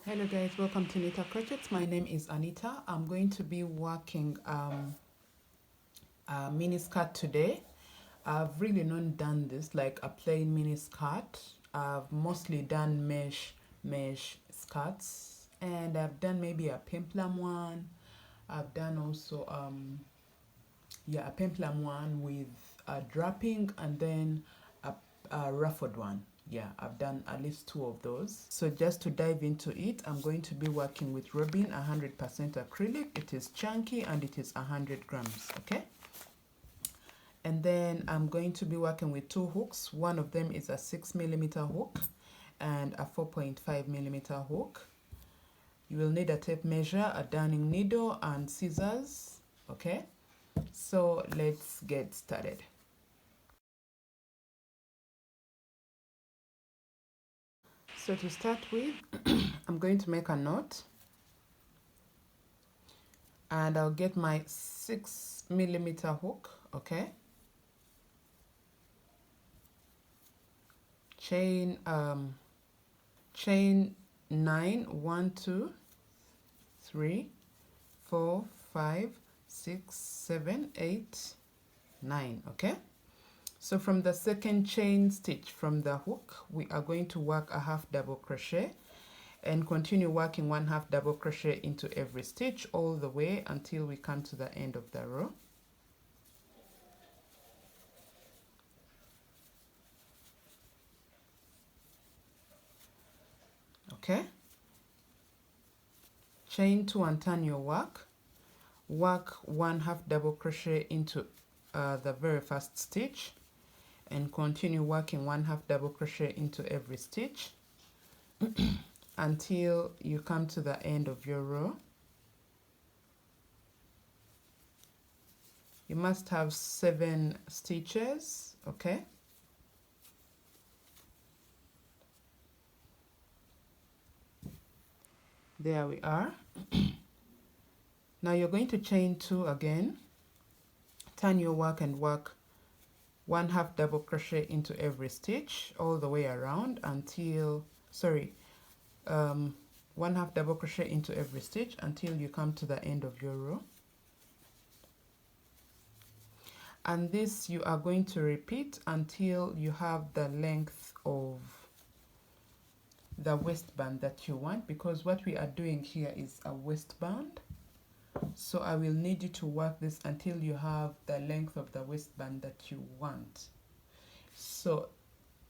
Hello guys, welcome to Anita Crochets. My name is Anita. I'm going to be working a mini skirt today. I've really not done this like a plain mini skirt. I've mostly done mesh skirts, and I've done maybe a peplum one. I've done also a peplum one with a draping, and then a ruffled one. Yeah, I've done at least 2 of those. So just to dive into it, I'm going to be working with Robin 100% acrylic. It is chunky and it is 100 grams. Okay, and then I'm going to be working with 2 hooks. One of them is a 6mm hook and a 4.5mm hook. You will need a tape measure, a darning needle, and scissors. Okay, so let's get started. So to start with, I'm going to make a knot, and I'll get my 6mm hook. Okay, chain 9, 1 2 3 4 5 6 7 8 9. Okay, so from the second chain stitch from the hook, we are going to work a half double crochet and continue working 1/2 double crochet into every stitch all the way until we come to the end of the row. Okay, chain 2 and turn your work. Work 1/2 double crochet into the very first stitch and continue working 1/2 double crochet into every stitch until you come to the end of your row. You must have 7 stitches. Okay, there we are. Now you're going to chain 2 again, turn your work and work 1/2 double crochet into every stitch all the way around until 1/2 double crochet into every stitch until you come to the end of your row. And this you are going to repeat until you have the length of the waistband that you want, because what we are doing here is a waistband. So I will need you to work this until you have the length of the waistband that you want. So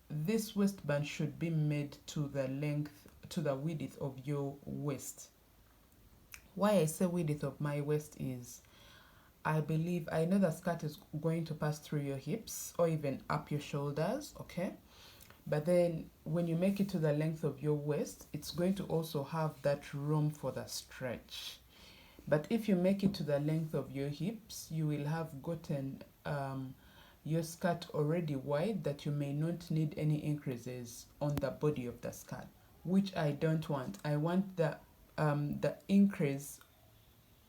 this waistband should be made to the length, to the width of your waist. Why I say width of my waist is I know the skirt is going to pass through your hips or even up your shoulders. Okay, but then when you make it to the length of your waist, it's going to also have that room for the stretch. But if you make it to the length of your hips, you will have gotten your skirt already wide that you may not need any increases on the body of the skirt, which I don't want. I want the increase,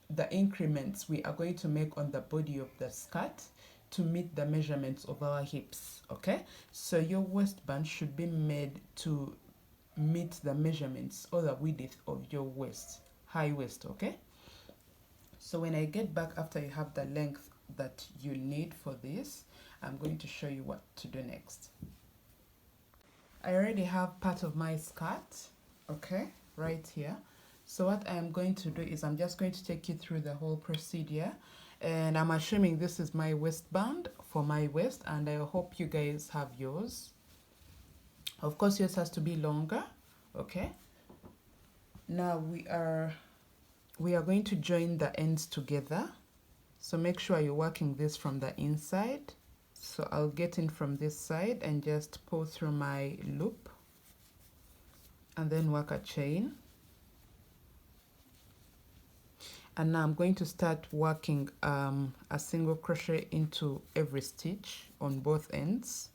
the increments we are going to make on the body of the skirt to meet the measurements of our hips. Okay, so your waistband should be made to meet the measurements or the width of your waist, high waist. Okay, so when I get back after you have the length that you need for this, I'm going to show you what to do next. I already have part of my skirt, okay, right here. So what I'm going to do is I'm just going to take you through the whole procedure, and I'm assuming this is my waistband for my waist, and I hope you guys have yours. Of course yours has to be longer. Okay, now we are going to join the ends together, so make sure you're working this from the inside. So I'll get in from this side and just pull through my loop and then work a chain. And now I'm going to start working a single crochet into every stitch on both ends,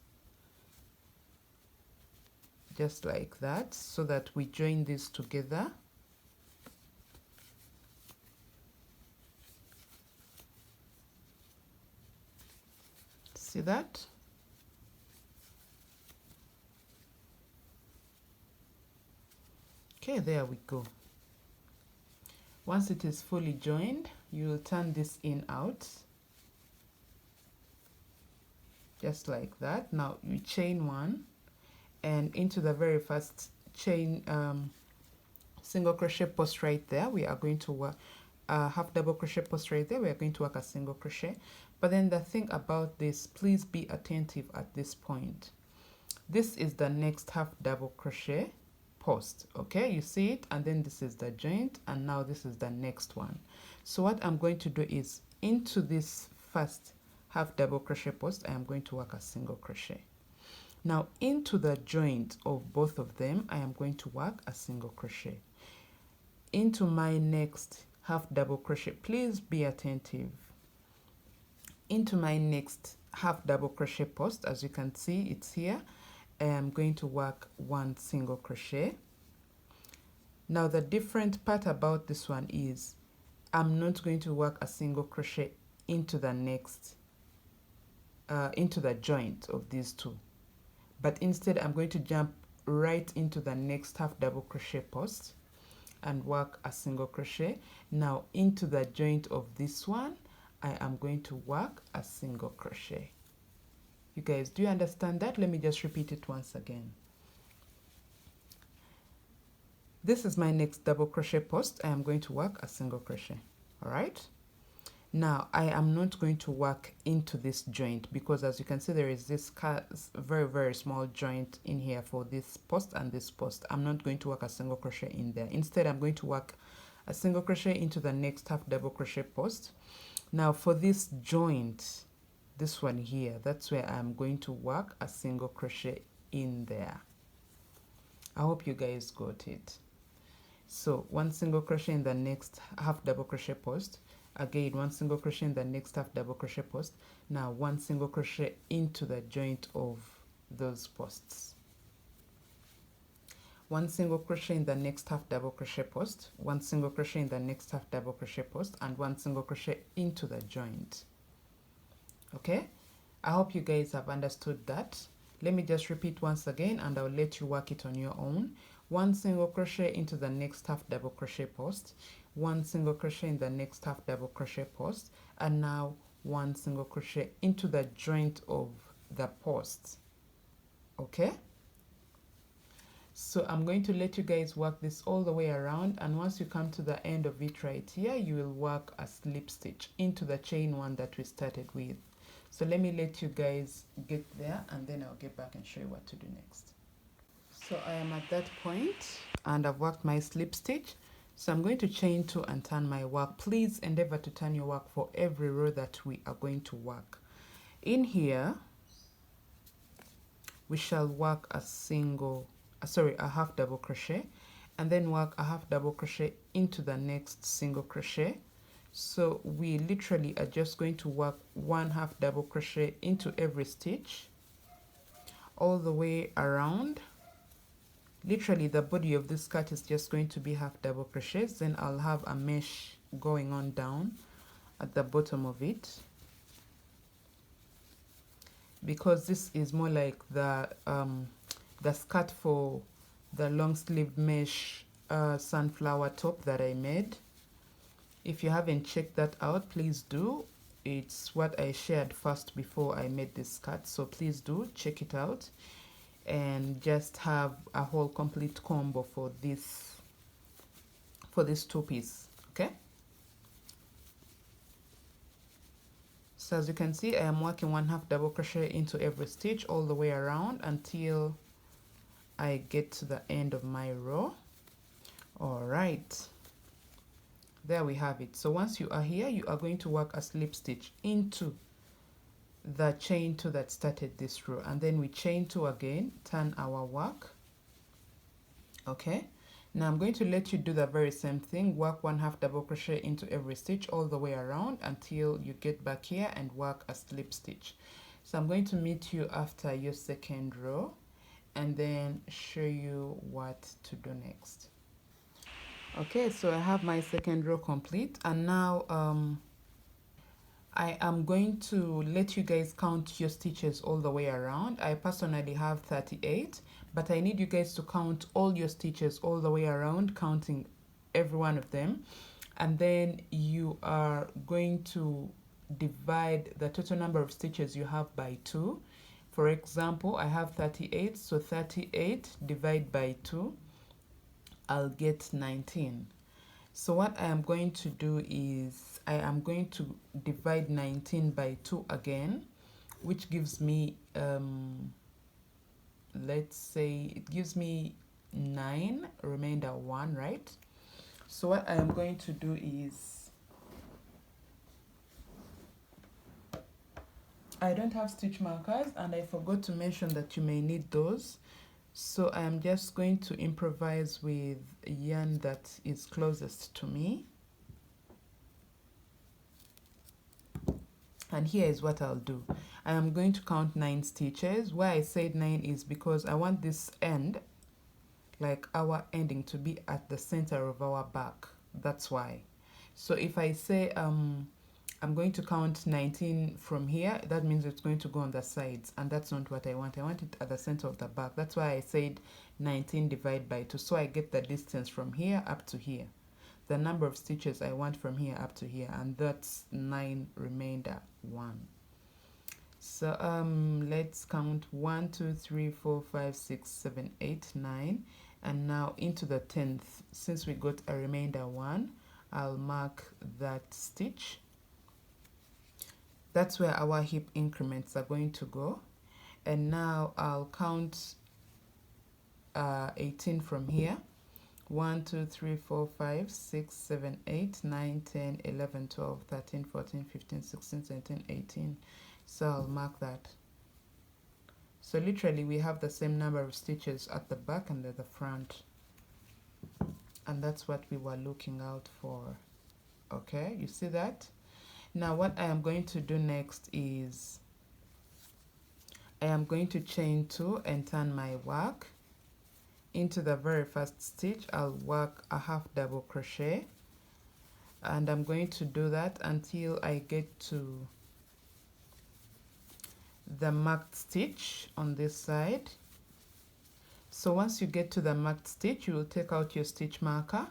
just like that, so that we join this together. See that? Okay, there we go. Once it is fully joined, you will turn this in out, just like that. Now you chain one, and into the very first chain single crochet post right there, we are going to work half double crochet post right there, we are going to work a single crochet. But then the thing about this, please be attentive at this point. This is the next half double crochet post. Okay, you see it, and then this is the joint, and now this is the next one. So what I'm going to do is, into this first half double crochet post, I am going to work a single crochet. Now into the joint of both of them, I am going to work a single crochet. Into my next half double crochet, please be attentive. Into my next half double crochet post, as you can see, it's here. I am going to work one single crochet. Now the different part about this one is I'm not going to work a single crochet into the next into the joint of these two, but instead I'm going to jump right into the next half double crochet post and work a single crochet. Now into the joint of this one, I am going to work a single crochet. You guys, do you understand that? Let me just repeat it once again. This is my next double crochet post. I am going to work a single crochet. All right. Now I am not going to work into this joint, because as you can see, there is this very small joint in here for this post and this post. I'm not going to work a single crochet in there. Instead, I'm going to work a single crochet into the next half double crochet post. Now for this joint, this one here, that's where I'm going to work a single crochet in there. I hope you guys got it. So one single crochet in the next half double crochet post, again one single crochet in the next half double crochet post. Now one single crochet into the joint of those posts, one single crochet in the next half double crochet post, one single crochet in the next half double crochet post, and one single crochet into the joint. Okay, I hope you guys have understood that. Let me just repeat once again, and I'll let you work it on your own. One single crochet into the next half double crochet post, one single crochet in the next half double crochet post, and now one single crochet into the joint of the post. Okay, so I'm going to let you guys work this all the way around, and once you come to the end of it right here, you will work a slip stitch into the chain one that we started with. So let me let you guys get there, and then I'll get back and show you what to do next. So I am at that point and I've worked my slip stitch. So I'm going to chain 2 and turn my work. Please endeavor to turn your work for every row that we are going to work. In here, we shall work a half double crochet, and then work a half double crochet into the next single crochet. So we literally are just going to work one half double crochet into every stitch all the way around. Literally the body of this skirt is just going to be half double crochets. Then I'll have a mesh going on down at the bottom of it, because this is more like the skirt for the long sleeve mesh sunflower top that I made. If you haven't checked that out, please do. It's what I shared first before I made this skirt, so please do check it out and just have a whole complete combo for this two piece. Okay, so as you can see, I am working one half double crochet into every stitch all the way around until I get to the end of my row. All right, there we have it. So once you are here, you are going to work a slip stitch into the chain 2 that started this row, and then we chain 2 again, turn our work. Okay, now I'm going to let you do the very same thing. Work 1/2 double crochet into every stitch all the way around until you get back here and work a slip stitch. So I'm going to meet you after your second row and then show you what to do next. Okay, so I have my second row complete, and now I am going to let you guys count your stitches all the way around. I personally have 38, but I need you guys to count all your stitches all the way around, counting every one of them. And then you are going to divide the total number of stitches you have by 2. For example, I have 38, so 38 divided by 2, I'll get 19. So what I am going to do is I am going to divide 19 by 2 again, which gives me, let's say it gives me 9, remainder 1, right? So what I am going to do is, I don't have stitch markers and I forgot to mention that you may need those. So I'm just going to improvise with yarn that is closest to me. And here is what I'll do. I am going to count 9 stitches. Why I said 9 is because I want this end, like our ending, to be at the center of our back. That's why. So if I say I'm going to count 19 from here, that means it's going to go on the sides, and that's not what I want. I want it at the center of the back. That's why I said 19 divided by 2, so I get the distance from here up to here, the number of stitches I want from here up to here, and that's 9 remainder 1. So let's count 1 2 3 4 5 6 7 8 9, and now into the 10th, since we got a remainder 1, I'll mark that stitch. That's where our hip increments are going to go. And now I'll count 18 from here. 1 2 3 4 5 6 7 8 9 10 11 12 13 14 15 16 17 18. So I'll mark that. So literally we have the same number of stitches at the back and at the front, and that's what we were looking out for. Okay, you see that? Now what I am going to do next is I am going to chain 2 and turn my work. Into the very first stitch, I'll work a 1/2 double crochet, and I'm going to do that until I get to the marked stitch on this side. So once you get to the marked stitch, you will take out your stitch marker,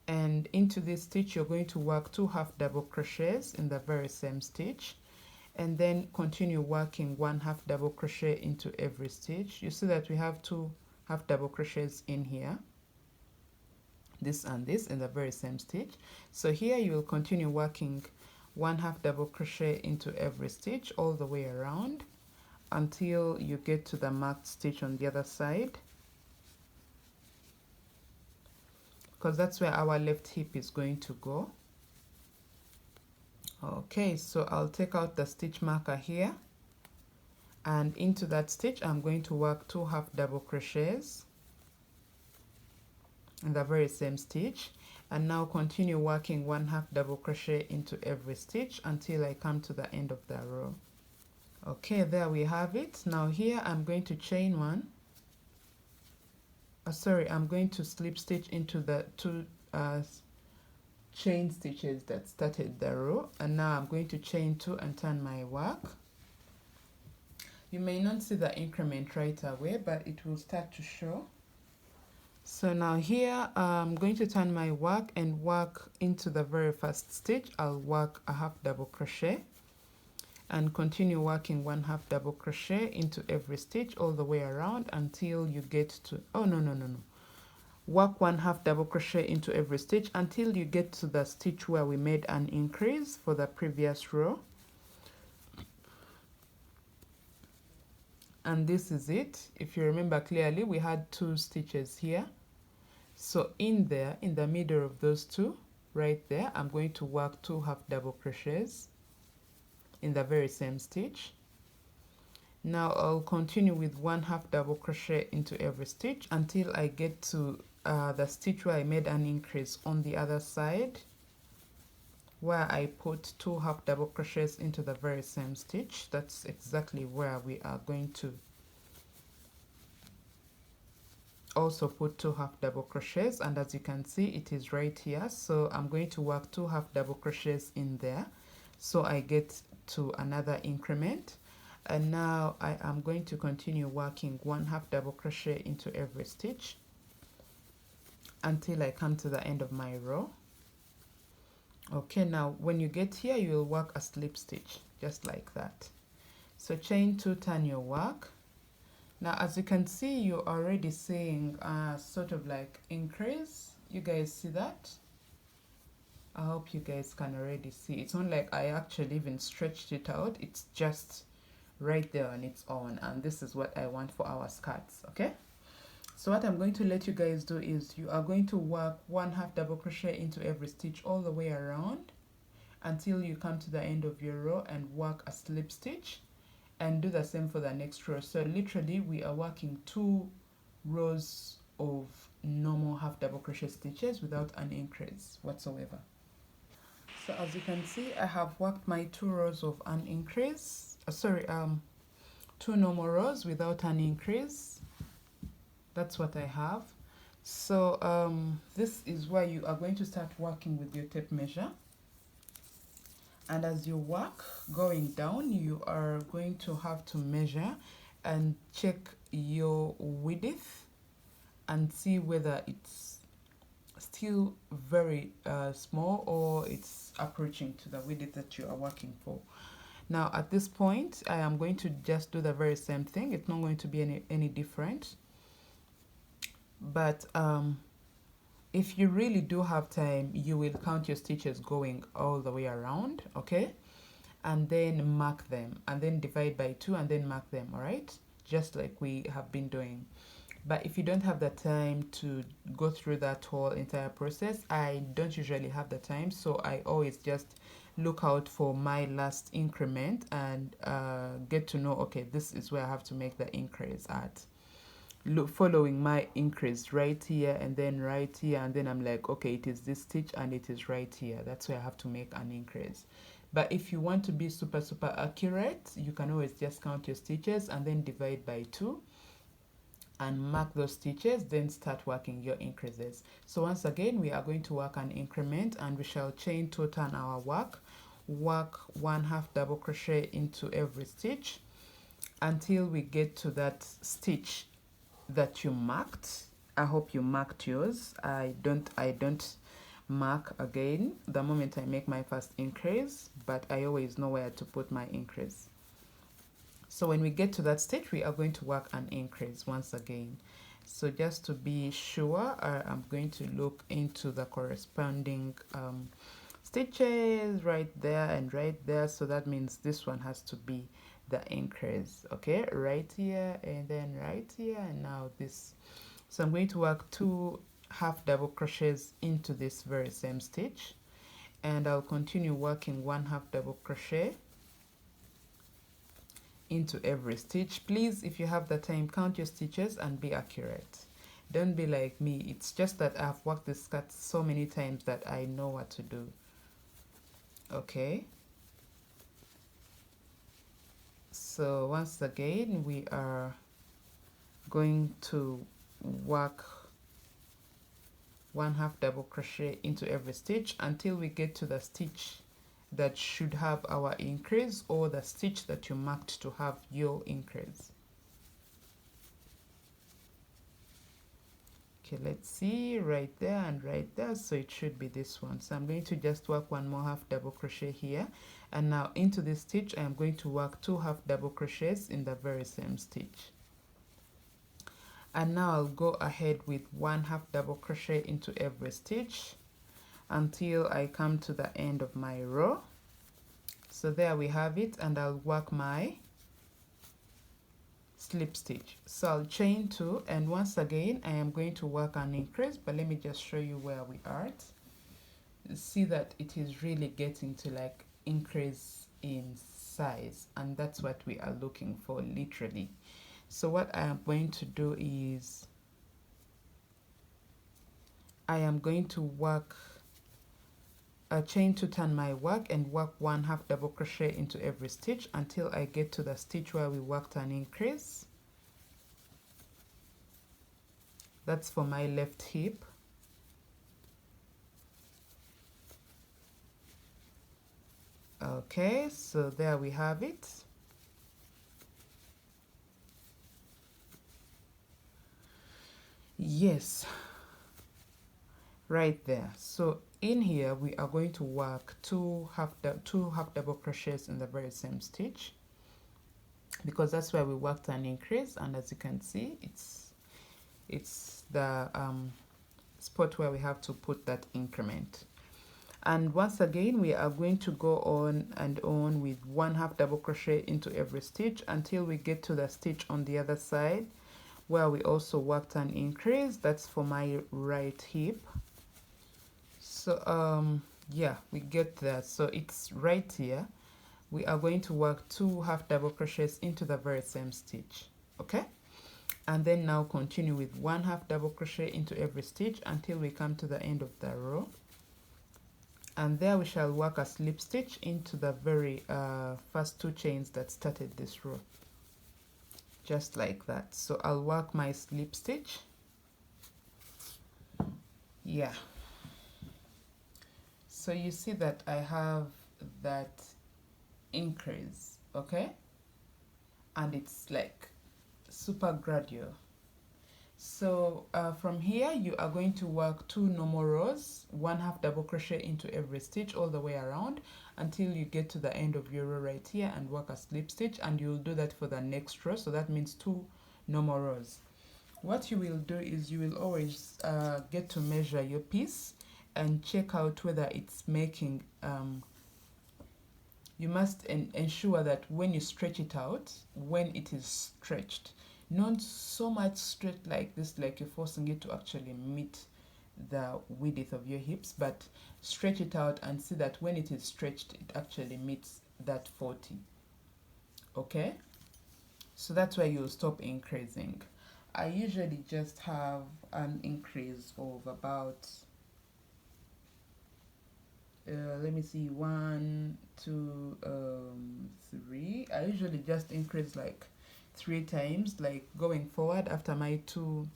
and into this stitch you're going to work 2 1/2 double crochets in the very same stitch, and then continue working 1 1/2 double crochet into every stitch. You see that we have 2 1/2 double crochets in here, this and this, in the very same stitch. So here you will continue working 1 1/2 double crochet into every stitch all the way around until you get to the marked stitch on the other side, because that's where our left hip is going to go. Okay, so I'll take out the stitch marker here, and into that stitch I'm going to work 2 1/2 double crochets in the very same stitch, and now continue working 1 1/2 double crochet into every stitch until I come to the end of the row. Okay, there we have it. Now here I'm going to chain 1. I'm going to slip stitch into the 2 chain stitches that started the row, and now I'm going to chain 2 and turn my work. You may not see the increment right away, but it will start to show. So now here I'm going to turn my work and work into the very first stitch. I'll work a 1/2 double crochet and continue working 1 1/2 double crochet into every stitch all the way around until you get to, work 1 1/2 double crochet into every stitch until you get to the stitch where we made an increase for the previous row. And this is it. If you remember clearly, we had 2 stitches here. So in there, in the middle of those 2, right there, I'm going to work 2 half double crochets in the very same stitch. Now I'll continue with 1 half double crochet into every stitch until I get to the stitch where I made an increase on the other side, where I put 2 half double crochets into the very same stitch. That's exactly where we are going to also put 2 half double crochets, and as you can see, it is right here. So I'm going to work 2 half double crochets in there, so I get to another increment. And now I am going to continue working 1 half double crochet into every stitch until I come to the end of my row. Okay, now when you get here, you will work a slip stitch just like that. So chain 2, turn your work. Now as you can see, you're already seeing sort of like increase. You guys see that? I hope you guys can already see. It's not like I actually even stretched it out. It's just right there on its own, and this is what I want for our skirts. Okay, so what I'm going to let you guys do is you are going to work 1 half double crochet into every stitch all the way around until you come to the end of your row and work a slip stitch, and do the same for the next row. So literally we are working 2 rows of normal half double crochet stitches without an increase whatsoever. So as you can see, I have worked my 2 rows of an increase, 2 normal rows without an increase. That's what I have. So this is where you are going to start working with your tape measure. And as you work going down, you are going to have to measure and check your width and see whether it's still very small or it's approaching to the width that you are working for. Now at this point, I am going to just do the very same thing. It's not going to be any different. But if you really do have time, you will count your stitches going all the way around, okay? And then mark them, and then divide by 2 and then mark them, all right? Just like we have been doing. But if you don't have the time to go through that whole entire process, I don't usually have the time, so I always just look out for my last increment and get to know, okay, this is where I have to make the increase at. Following my increase right here and then right here, and then I'm like, okay, it is this stitch and it is right here. That's where I have to make an increase. But if you want to be super accurate, you can always just count your stitches and then divide by 2 and mark those stitches, then start working your increases. So once again, we are going to work an increment, and we shall chain 2, turn our work 1 half double crochet into every stitch until we get to that stitch that you marked. I hope you marked yours. I don't mark again the moment I make my first increase, but I always know where to put my increase. So when we get to that stitch, we are going to work an increase once again. So just to be sure, I'm going to look into the corresponding stitches right there and right there. So that means this one has to be the increase, okay, right here and then right here, and now this. So I'm going to work 2 half double crochets into this very same stitch, and I'll continue working 1 half double crochet into every stitch. Please, if you have the time, count your stitches and be accurate. Don't be like me. It's just that I've worked this skirt so many times that I know what to do. Okay, so once again, we are going to work 1 half double crochet into every stitch until we get to the stitch that should have our increase, or the stitch that you marked to have your increase. Okay, let's see, right there and right there, so it should be this one. So I'm going to just work 1 more half double crochet here, and now into this stitch I am going to work 2 half double crochets in the very same stitch. And now I'll go ahead with 1 half double crochet into every stitch until I come to the end of my row. So there we have it, and I'll work my slip stitch. So I'll chain 2, and once again I am going to work an increase, but let me just show you where we are at. See that it is really getting to like increase in size, and that's what we are looking for, literally. So what I am going to do is I am going to work a chain to turn my work and work 1 half double crochet into every stitch until I get to the stitch where we worked an increase. That's for my left hip. Okay, so there we have it. Yes, right there. So in here we are going to work two half double crochets in the very same stitch, because that's where we worked an increase, and as you can see, it's the spot where we have to put that increment. And once again we are going to go on and on with 1 half double crochet into every stitch until we get to the stitch on the other side where we also worked an increase. That's for my right hip. So yeah, we get there. So it's right here. We are going to work 2 half double crochets into the very same stitch. Okay, and then now continue with 1 half double crochet into every stitch until we come to the end of the row, and there we shall work a slip stitch into the very first 2 chains that started this row, just like that. So I'll work my slip stitch. Yeah, so you see that I have that increase, okay, and it's like super gradual. So from here you are going to work 2 normal rows, 1 half double crochet into every stitch all the way around until you get to the end of your row right here and work a slip stitch, and you'll do that for the next row. So that means 2 normal rows. What you will do is you will always get to measure your piece and check out whether it's making you must ensure that when you stretch it out, when it is stretched, not so much straight like this, like you're forcing it to actually meet the width of your hips, but stretch it out and see that when it is stretched, it actually meets that 40. Okay, so that's why you'll stop increasing. I usually just have an increase of about let me see, 1 2 3. I usually just increase like 3 times, like going forward after my 2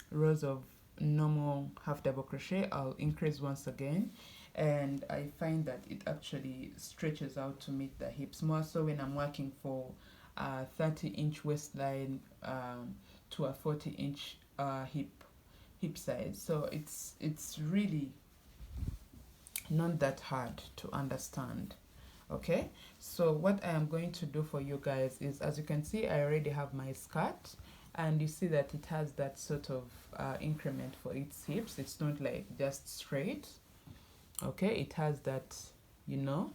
rows of normal half double crochet, I'll increase once again, and I find that it actually stretches out to meet the hips, more so when I'm working for a 30-inch waistline to a 40-inch hip size. So it's really not that hard to understand. Okay, so what I am going to do for you guys is, as you can see, I already have my skirt, and you see that it has that sort of increment for its hips. It's not like just straight. Okay, it has that, you know.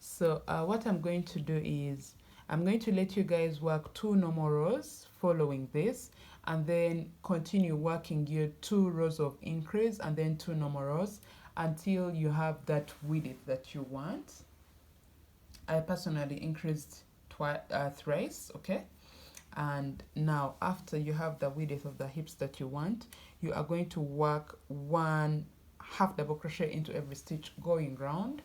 So what I'm going to do is I'm going to let you guys work 2 normal rows following this, and then continue working your 2 rows of increase and then 2 normal rows until you have that width that you want. I personally increased thrice, okay? And now after you have the width of the hips that you want, you are going to work 1 half double crochet into every stitch going round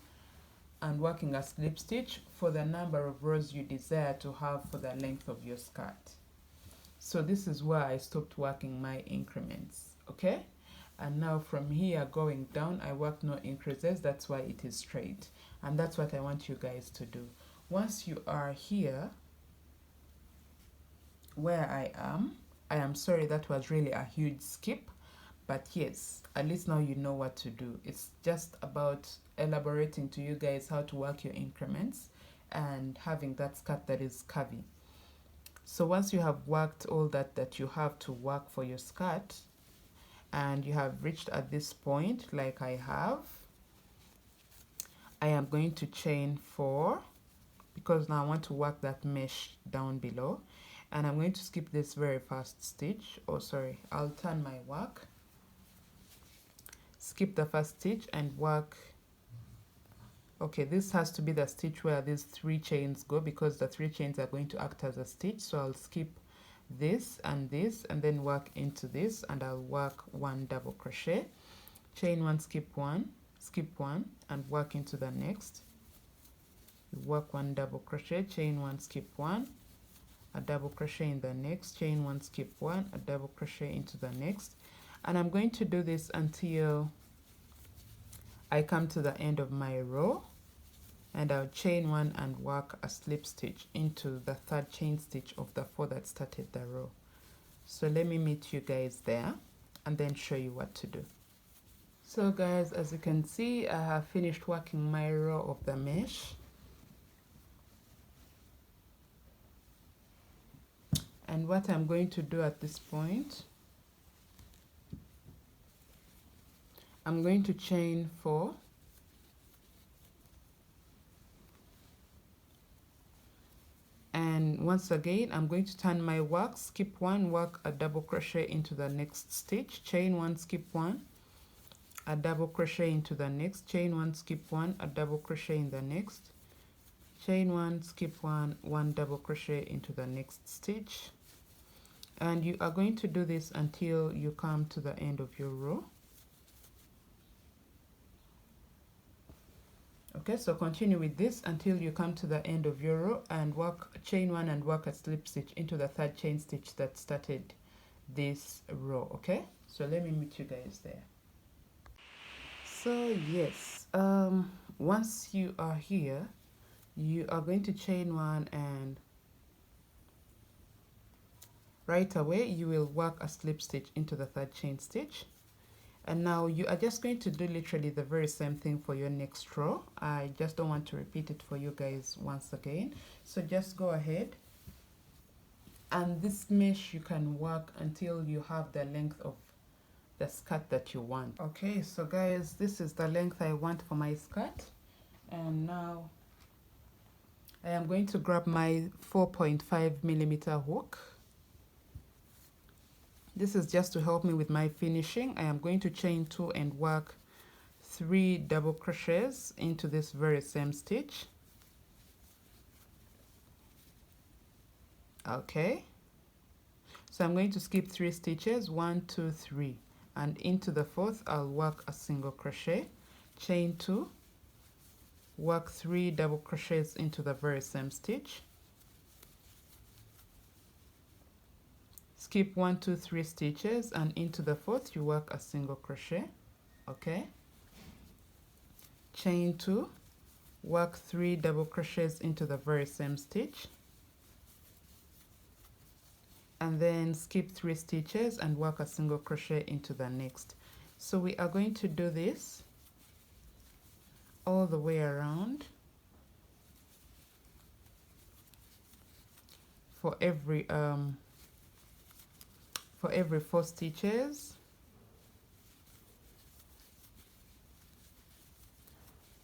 and working a slip stitch for the number of rows you desire to have for the length of your skirt. So this is where I stopped working my increments, okay? And now from here going down, I work no increases. That's why it is straight, and that's what I want you guys to do. Once you are here where I am sorry, that was really a huge skip, but yes, at least now you know what to do. It's just about elaborating to you guys how to work your increments and having that skirt that is curvy. So once you have worked all that you have to work for your skirt, and you have reached at this point like I have, I am going to chain 4, because now I want to work that mesh down below, and I'm going to skip this very first stitch. Oh sorry, I'll turn my work, skip the first stitch and work. Okay, this has to be the stitch where these 3 chains go, because the 3 chains are going to act as a stitch. So I'll skip this and then work into this, and I'll work 1 double crochet, chain 1, skip 1, and work into the next. Work 1 double crochet, chain 1, skip 1, a double crochet in the next, chain 1, skip 1, a double crochet into the next. And I'm going to do this until I come to the end of my row, and I'll chain 1 and work a slip stitch into the 3rd chain stitch of the 4 that started the row. So let me meet you guys there and then show you what to do. So guys, as you can see, I have finished working my row of the mesh. And what I'm going to do at this point, I'm going to chain 4, and once again I'm going to turn my work, skip 1, work a double crochet into the next stitch, chain 1, skip 1, a double crochet into the next, chain 1, skip 1, a double crochet in the next, chain 1, skip 1, 1 double crochet into the next stitch. And you are going to do this until you come to the end of your row. Okay, so continue with this until you come to the end of your row and work chain 1 and work a slip stitch into the 3rd chain stitch that started this row. Okay, so let me meet you guys there. So yes, once you are here, you are going to chain 1, and right away you will work a slip stitch into the 3rd chain stitch. And now you are just going to do literally the very same thing for your next row. I just don't want to repeat it for you guys once again. So just go ahead, and this mesh you can work until you have the length of the skirt that you want. Okay, so guys, this is the length I want for my skirt. And now I am going to grab my 4.5mm hook. This is just to help me with my finishing. I am going to chain 2 and work 3 double crochets into this very same stitch. Okay, so I'm going to skip 3 stitches, 1, 2, 3, and into the 4th I'll work a single crochet, chain 2, work 3 double crochets into the very same stitch, skip 1, 2, 3 stitches, and into the 4th you work a single crochet. Okay, chain 2, work 3 double crochets into the very same stitch, and then skip 3 stitches and work a single crochet into the next. So we are going to do this all the way around for every 4 stitches.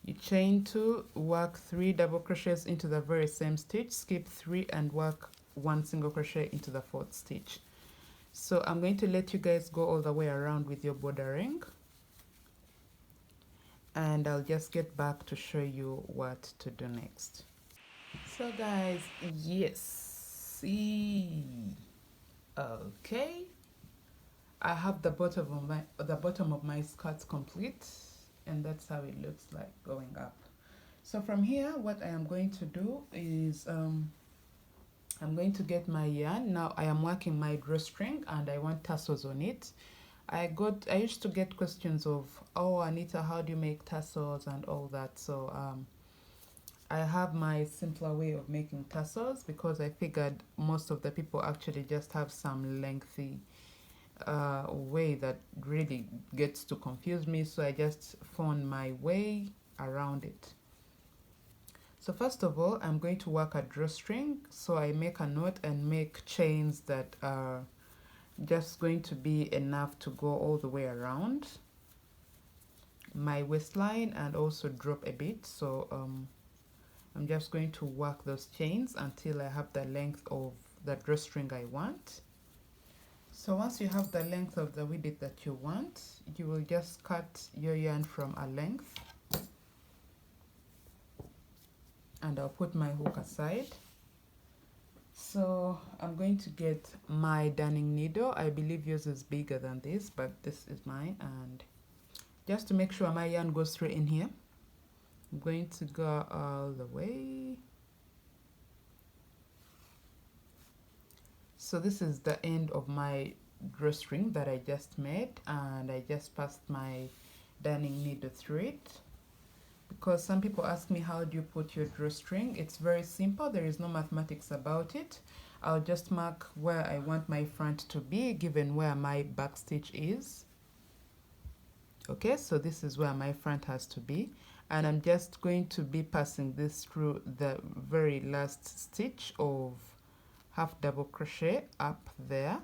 You chain 2, work 3 double crochets into the very same stitch, skip 3 and work 1 single crochet into the 4th stitch. So I'm going to let you guys go all the way around with your bordering, and I'll just get back to show you what to do next. So guys, yes, okay, I have the bottom of my skirt complete, and that's how it looks like going up. So from here, what I am going to do is I'm going to get my yarn. Now I am working my drawstring and I want tassels on it. I used to get questions of, oh Anita, how do you make tassels and all that. So I have my simpler way of making tassels, because I figured most of the people actually just have some lengthy way that really gets to confuse me. So I just found my way around it. So first of all, I'm going to work a drawstring. So I make a knot and make chains that are just going to be enough to go all the way around my waistline and also drop a bit. So I'm just going to work those chains until I have the length of the drawstring I want. So once you have the length of the width that you want, you will just cut your yarn from a length, and I'll put my hook aside. So I'm going to get my darning needle. I believe yours is bigger than this, but this is mine, and just to make sure my yarn goes straight in here, I'm going to go all the way. So this is the end of my drawstring that I just made, and I just passed my darning needle through it. Because some people ask me, how do you put your drawstring? It's very simple. There is no mathematics about it. I'll just mark where I want my front to be, given where my back stitch is. Okay, so this is where my front has to be, and I'm just going to be passing this through the very last stitch of half double crochet up there,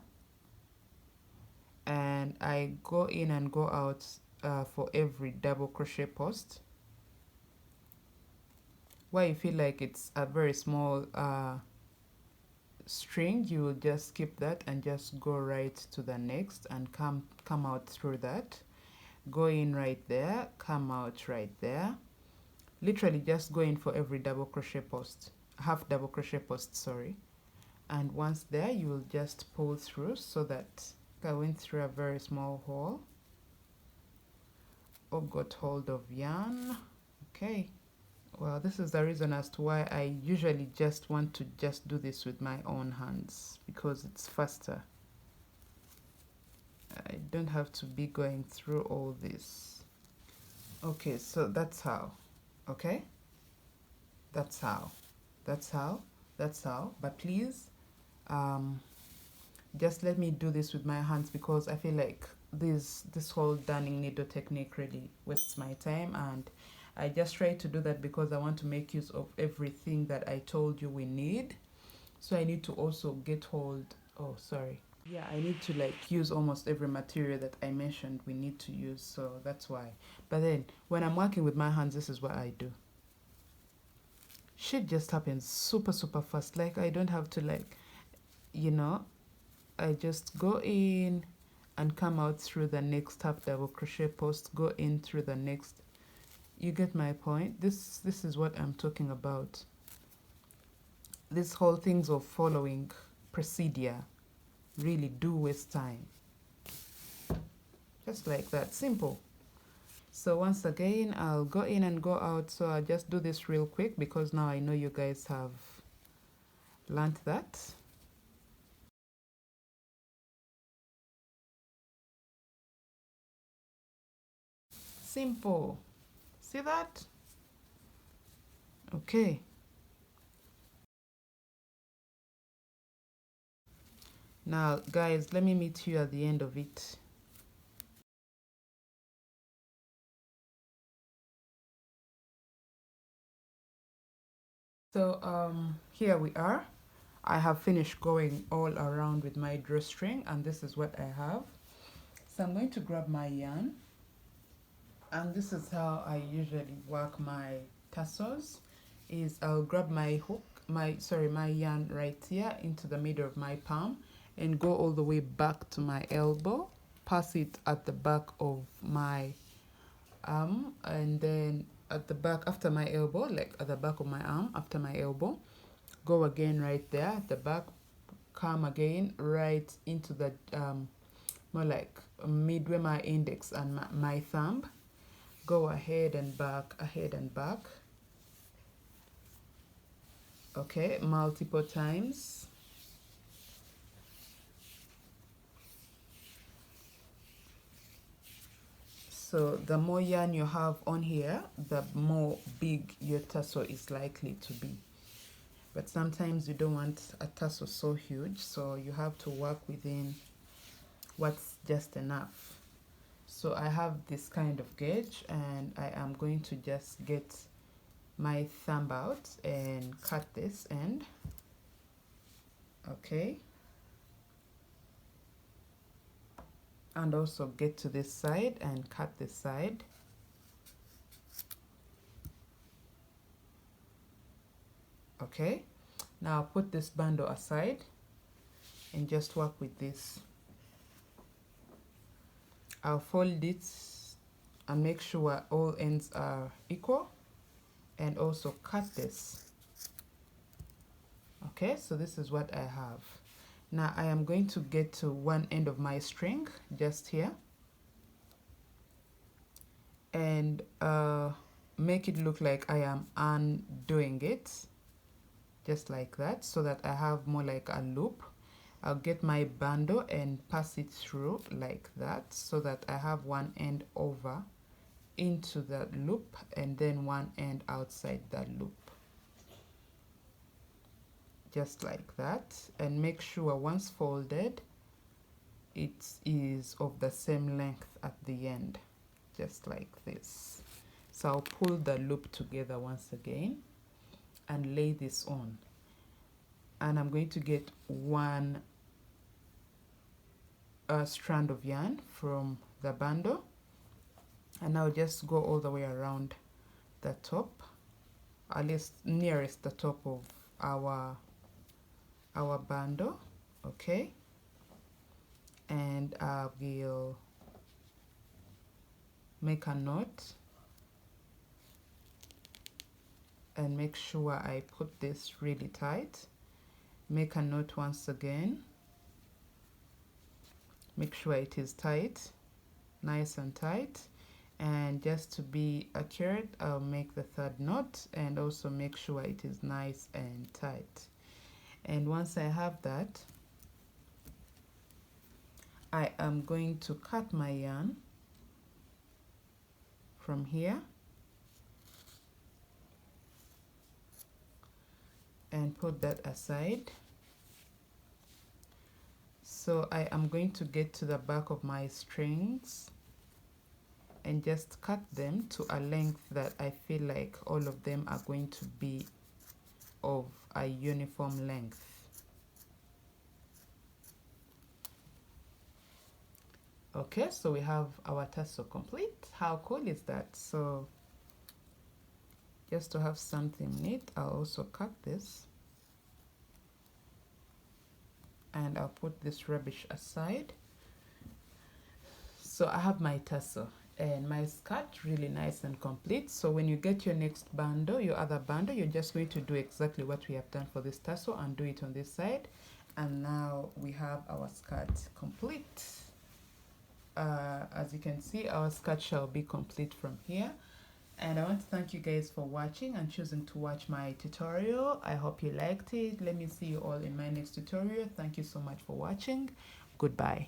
and I go in and go out for every double crochet post. Where you feel like it's a very small string, you will just skip that and just go right to the next and come out through that. Go in right there, come out right there. Literally just go in for every double crochet post, half double crochet post, sorry. And once there, you will just pull through, so that I went through a very small hole or got hold of yarn. Okay. Well, this is the reason as to why I usually just want to just do this with my own hands, because it's faster. I don't have to be going through all this. Okay, so that's how. Okay, that's how. But please, just let me do this with my hands, because I feel like this whole darning needle technique really wastes my time, and I just try to do that because I want to make use of everything that I told you we need. So I need to also get hold, oh sorry, yeah, I need to like use almost every material that I mentioned we need to use, so that's why. But then when I'm working with my hands, this is what I do. Shit just happens super fast. Like I don't have to, like, you know, I just go in and come out through the next half double crochet post, go in through the next. You get my point? This is what I'm talking about. This whole things of following procedure really do waste time. Just like that, simple. So once again, I'll go in and go out. So I'll just do this real quick, because now I know you guys have learned that. Simple. See that? Okay. Now, guys, let me meet you at the end of it. So here we are. I have finished going all around with my drawstring, and this is what I have. So I'm going to grab my yarn, and this is how I usually work my tassels. Is I'll grab my hook, my yarn right here into the middle of my palm, and go all the way back to my elbow, pass it at the back of my arm, and then at the back after my elbow, like at the back of my arm after my elbow, go again right there at the back, come again right into the more like midway my index and my thumb, go ahead and back, okay, multiple times. So the more yarn you have on here, the more big your tassel is likely to be. But sometimes you don't want a tassel so huge, so you have to work within what's just enough. So I have this kind of gauge, and I am going to just get my thumb out and cut this end. Okay. And also get to this side and cut this side. Okay, now put this bandeau aside. and just work with this. I'll fold it and make sure all ends are equal, and also cut this. Okay, so this is what I have. Now I am going to get to one end of my string just here, and make it look like I am undoing it, just like that, so that I have more like a loop. I'll get my bandeau and pass it through like that, so that I have one end over into that loop and then one end outside that loop, just like that. And make sure once folded it is of the same length at the end, just like this. So I'll pull the loop together once again and lay this on, and I'm going to get one strand of yarn from the bandeau, and I'll just go all the way around the top, at least nearest the top of our bandeau. Okay, and I will make a knot and make sure I put this really tight. Make a knot once again, make sure it is tight, nice and tight. And just to be accurate, I'll make the third knot and also make sure it is nice and tight. And once I have that, I am going to cut my yarn from here and put that aside. So I am going to get to the back of my strings and just cut them to a length that I feel like all of them are going to be of a uniform length. Okay, so we have our tassel complete. How cool is that? So just to have something neat, I'll also cut this and I'll put this rubbish aside. So I have my tassel and my skirt really nice and complete. So when you get your next bandeau, your other bandeau, you're just going to do exactly what we have done for this tassel and do it on this side. And now we have our skirt complete. As you can see, our skirt shall be complete from here. And I want to thank you guys for watching and choosing to watch my tutorial. I hope you liked it. Let me see you all in my next tutorial. Thank you so much for watching. Goodbye.